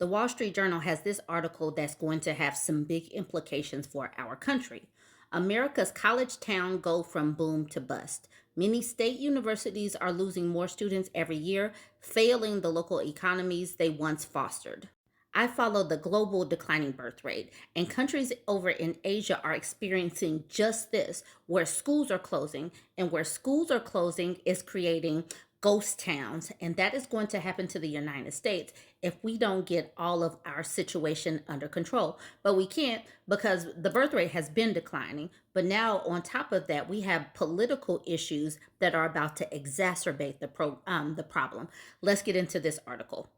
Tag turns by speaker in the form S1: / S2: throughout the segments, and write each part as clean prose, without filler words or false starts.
S1: The Wall Street Journal has this article that's going to have some big implications for our country. America's college town go from boom to bust. Many state universities are losing more students every year, failing the local economies they once fostered. I follow the global declining birth rate, and countries over in Asia are experiencing just this, where schools are closing, and where schools are closing is creating ghost towns, and that is going to happen to the United States if we don't get all of our situation under control. But we can't because the birth rate has been declining. But now, on top of that, we have political issues that are about to exacerbate the problem. Let's get into this article.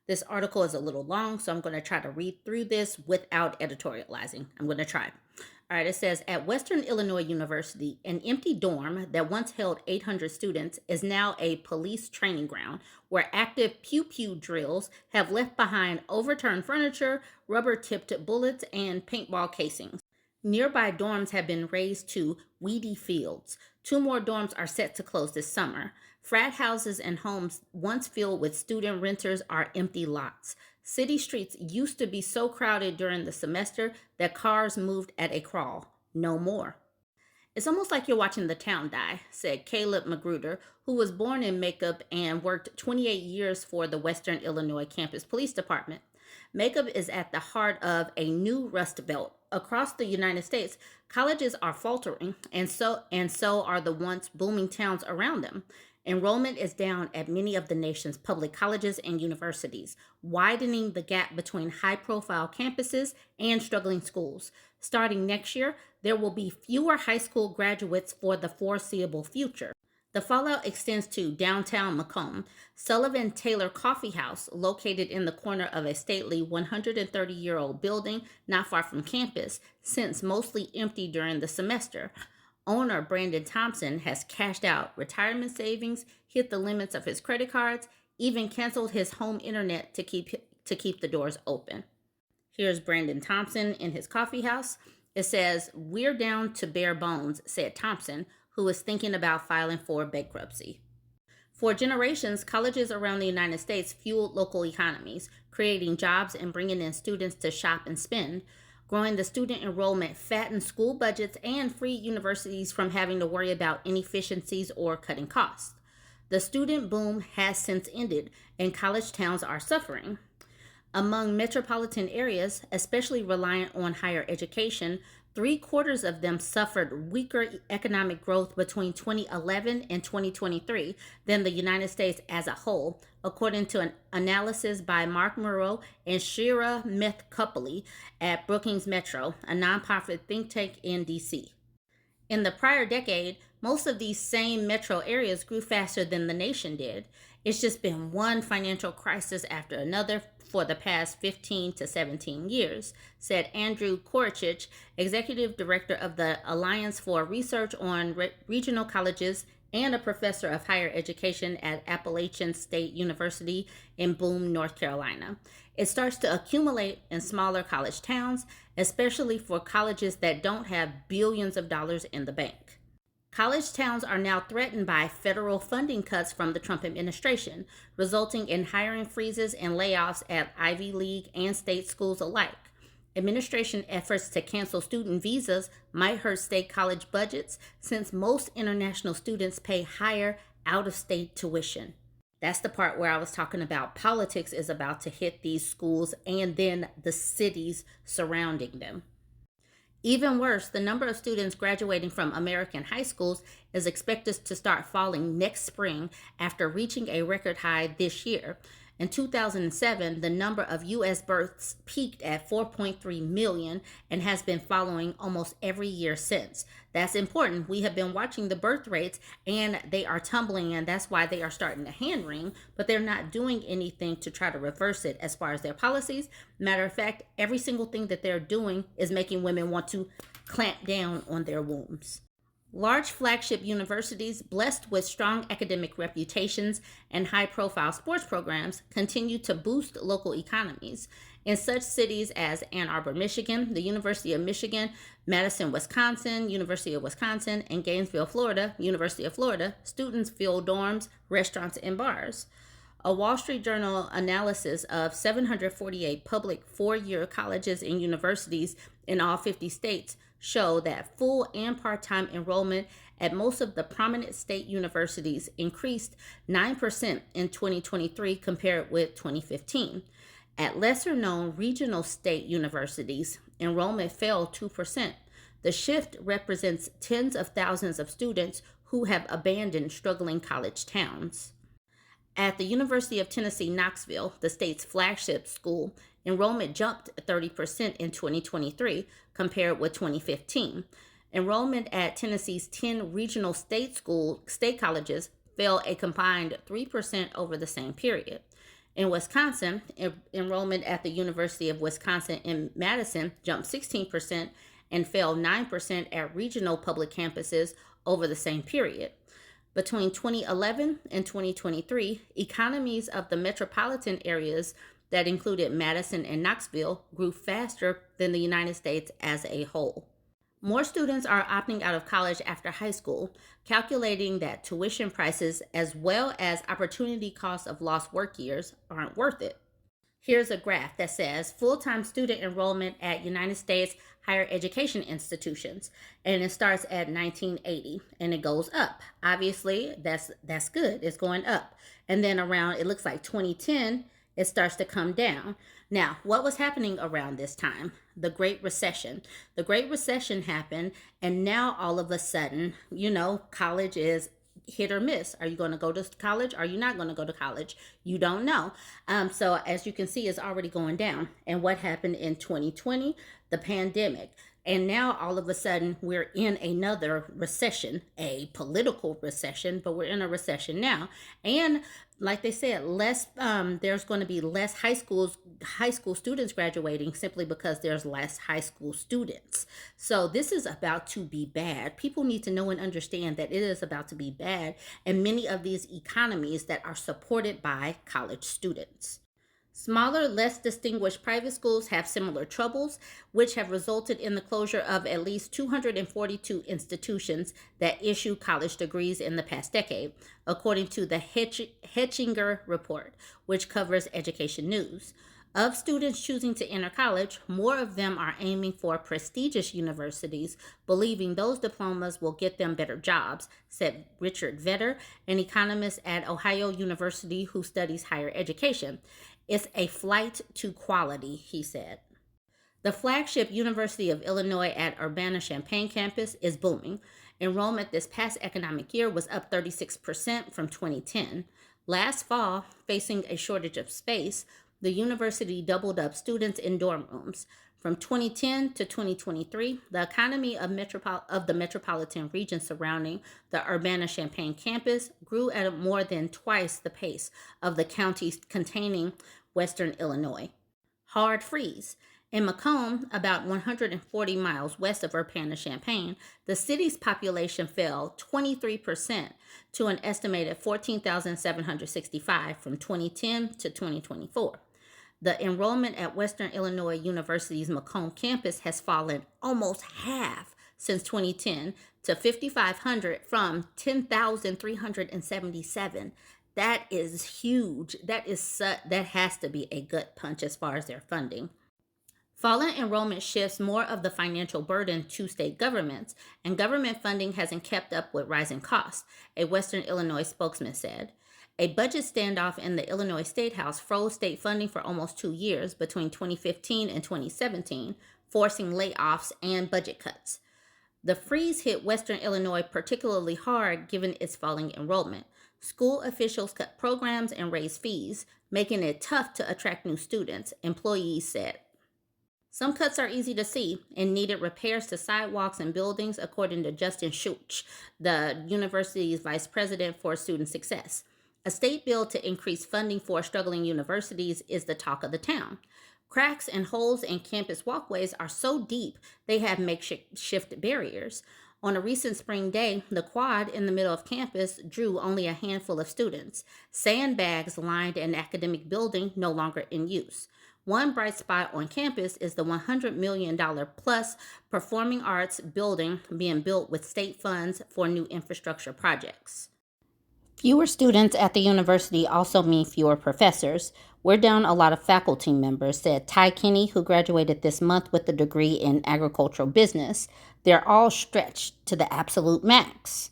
S1: This article is a little long, so I'm going to try to read through this without editorializing. I'm going to try. All right, it says at Western Illinois University, an empty dorm that once held 800 students is now a police training ground where active pew pew drills have left behind overturned furniture, rubber tipped bullets, and paintball casings. Nearby dorms have been razed to weedy fields. Two more dorms are set to close this summer. Frat houses and homes once filled with student renters are empty lots. City streets used to be so crowded during the semester that cars moved at a crawl. No more. It's almost like you're watching the town die, said Caleb Magruder, who was born in Macomb and worked 28 years for the Western Illinois Campus Police Department. Macomb is at the heart of a new rust belt. Across the United States, colleges are faltering, and so are the once booming towns around them. Enrollment is down at many of the nation's public colleges and universities, widening the gap between high-profile campuses and struggling schools. Starting next year, there will be fewer high school graduates for the foreseeable future. The fallout extends to downtown Macomb. Sullivan Taylor Coffee House, located in the corner of a stately 130-year-old building not far from campus, sits mostly empty during the semester. Owner Brandon Thompson has cashed out retirement savings, hit the limits of his credit cards, even canceled his home internet to keep the doors open. Here's Brandon Thompson in his coffee house. It says, "We're down to bare bones," said Thompson, who is thinking about filing for bankruptcy. For generations, colleges around the United States fueled local economies, creating jobs and bringing in students to shop and spend. Growing the student enrollment fattened school budgets and freed universities from having to worry about inefficiencies or cutting costs. The student boom has since ended, and college towns are suffering. Among metropolitan areas, especially reliant on higher education, 3/4 of them suffered weaker economic growth between 2011 and 2023 than the United States as a whole, according to an analysis by Mark Murrow and Shira Meth-Copley at Brookings Metro, a nonprofit think tank in DC. In the prior decade, most of these same metro areas grew faster than the nation did. It's just been one financial crisis after another for the past 15 to 17 years, said Andrew Korchich, executive director of the Alliance for Research on Regional Colleges and a professor of higher education at Appalachian State University in Boone, North Carolina. It starts to accumulate in smaller college towns, especially for colleges that don't have billions of dollars in the bank. College towns are now threatened by federal funding cuts from the Trump administration, resulting in hiring freezes and layoffs at Ivy League and state schools alike. Administration efforts to cancel student visas might hurt state college budgets since most international students pay higher out-of-state tuition. That's the part where I was talking about politics is about to hit these schools and then the cities surrounding them. Even worse, the number of students graduating from American high schools is expected to start falling next spring after reaching a record high this year. In 2007, the number of U.S. births peaked at 4.3 million and has been following almost every year since. That's important. We have been watching the birth rates and they are tumbling, and that's why they are starting to hand wring, but they're not doing anything to try to reverse it as far as their policies. Matter of fact, every single thing that they're doing is making women want to clamp down on their wombs. Large flagship universities, blessed with strong academic reputations and high-profile sports programs, continue to boost local economies. In such cities as Ann Arbor, Michigan, the University of Michigan, Madison, Wisconsin, University of Wisconsin, and Gainesville, Florida, University of Florida, students fill dorms, restaurants, and bars. A Wall Street Journal analysis of 748 public four-year colleges and universities in all 50 states show that full and part-time enrollment at most of the prominent state universities increased 9% in 2023 compared with 2015. At lesser-known regional state universities, enrollment fell 2%. The shift represents tens of thousands of students who have abandoned struggling college towns. At the University of Tennessee, Knoxville, the state's flagship school, enrollment jumped 30% in 2023 compared with 2015. Enrollment at Tennessee's 10 regional state colleges fell a combined 3% over the same period. In Wisconsin, enrollment at the University of Wisconsin in Madison jumped 16% and fell 9% at regional public campuses over the same period. Between 2011 and 2023, economies of the metropolitan areas that included Madison and Knoxville grew faster than the United States as a whole. More students are opting out of college after high school, calculating that tuition prices as well as opportunity costs of lost work years aren't worth it. Here's a graph that says full-time student enrollment at United States higher education institutions, and it starts at 1980 and it goes up. Obviously, that's good. It's going up. And then around, it looks like 2010, it starts to come down. Now, what was happening around this time? The Great Recession. The Great Recession happened, and now all of a sudden, college is hit or miss. Are you going to go to college? Are you not going to go to college? You don't know. So as you can see, it's already going down. And what happened in 2020? The pandemic. And now all of a sudden we're in another recession, a political recession, but we're in a recession now. And like they said, there's going to be less high school students graduating simply because there's less high school students. So this is about to be bad. People need to know and understand that it is about to be bad, and many of these economies that are supported by college students. Smaller, less distinguished private schools have similar troubles, which have resulted in the closure of at least 242 institutions that issue college degrees in the past decade, according to the Hechinger Report, which covers education news. Of students choosing to enter college, more of them are aiming for prestigious universities, believing those diplomas will get them better jobs, said Richard Vedder, an economist at Ohio University who studies higher education. It's a flight to quality, he said. The flagship University of Illinois at Urbana-Champaign campus is booming. Enrollment this past academic year was up 36% from 2010. Last fall, facing a shortage of space, the university doubled up students in dorm rooms. From 2010 to 2023, the economy of the metropolitan region surrounding the Urbana-Champaign campus grew at more than twice the pace of the counties containing western Illinois. Hard freeze. In Macomb, about 140 miles west of Urbana-Champaign, the city's population fell 23% to an estimated 14,765 from 2010 to 2024. The enrollment at Western Illinois University's Macomb campus has fallen almost half since 2010 to 5,500 from 10,377. That is huge. That has to be a gut punch as far as their funding. Fallen enrollment shifts more of the financial burden to state governments, and government funding hasn't kept up with rising costs, a Western Illinois spokesman said. A budget standoff in the Illinois State House froze state funding for almost 2 years between 2015 and 2017, forcing layoffs and budget cuts. The freeze hit Western Illinois particularly hard given its falling enrollment. School officials cut programs and raised fees, making it tough to attract new students, employees said. Some cuts are easy to see and needed repairs to sidewalks and buildings, according to Justin Schuch, the university's vice president for student success. A state bill to increase funding for struggling universities is the talk of the town. Cracks and holes in campus walkways are so deep they have makeshift barriers. On a recent spring day, the quad in the middle of campus drew only a handful of students. Sandbags lined an academic building no longer in use. One bright spot on campus is the $100 million plus performing arts building being built with state funds for new infrastructure projects. Fewer students at the university also mean fewer professors. We're down a lot of faculty members, said Ty Kinney, who graduated this month with a degree in agricultural business. They're all stretched to the absolute max.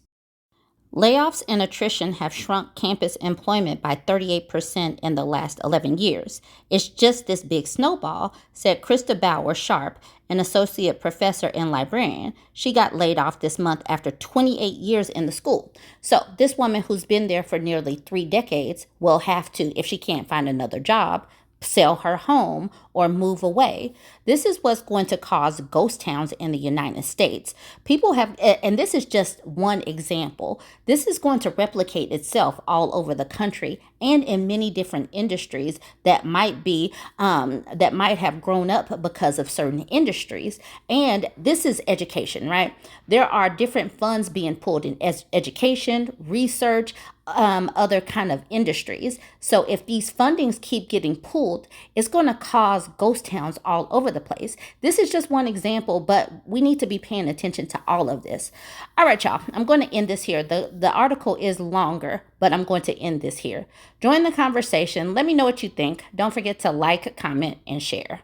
S1: Layoffs and attrition have shrunk campus employment by 38% in the last 11 years. It's just this big snowball, said Krista Bauer Sharp, an associate professor and librarian. She got laid off this month after 28 years in the school. So, this woman who's been there for nearly 3 decades will have to, if she can't find another job, sell her home or move away. This is what's going to cause ghost towns in the United States. People have, and this is just one example, this is going to replicate itself all over the country and in many different industries that might have grown up because of certain industries. And this is education, right? There are different funds being pulled in education, research, other kind of industries. So if these fundings keep getting pulled, it's going to cause ghost towns all over the place. This is just one example, but we need to be paying attention to all of this. All right, y'all, I'm going to end this here. The article is longer, but I'm going to end this here. Join the conversation. Let me know what you think. Don't forget to like, comment, and share.